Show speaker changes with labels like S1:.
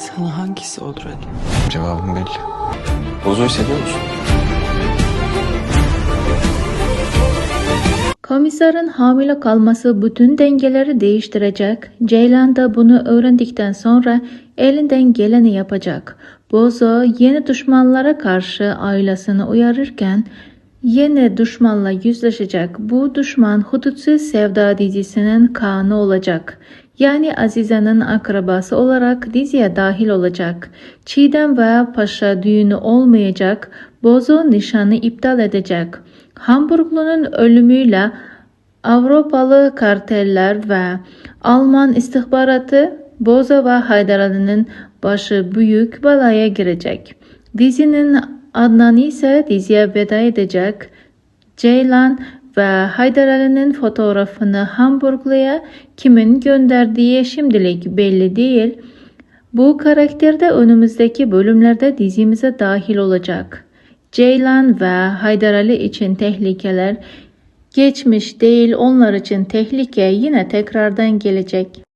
S1: Sana hangisi olur Ali?
S2: Cevabım belli. Bozo hissediyor musun?
S3: Komiserin hamile kalması bütün dengeleri değiştirecek. Ceylan da bunu öğrendikten sonra elinden geleni yapacak. Bozo yeni düşmanlara karşı ailesini uyarırken yeni düşmanla yüzleşecek. Bu düşman Hudutsuz Sevda dizisinin Kaan'ı olacak. Yani Azize'nin akrabası olarak diziye dahil olacak. Çiğdem ve Paşa düğünü olmayacak. Bozo nişanı iptal edecek. Hamburglu'nun ölümüyle Avrupalı karteller ve Alman istihbaratı Bozo ve Haydar Ali'nin başı büyük belaya girecek. Dizinin Adnan ise diziye veda edecek. Ceylan ve Haydar Ali'nin fotoğrafını Hamburglu'ya kimin gönderdiği şimdilik belli değil. Bu karakter de önümüzdeki bölümlerde dizimize dahil olacak. Ceylan ve Haydar Ali için tehlikeler geçmiş değil, onlar için tehlike yine tekrardan gelecek.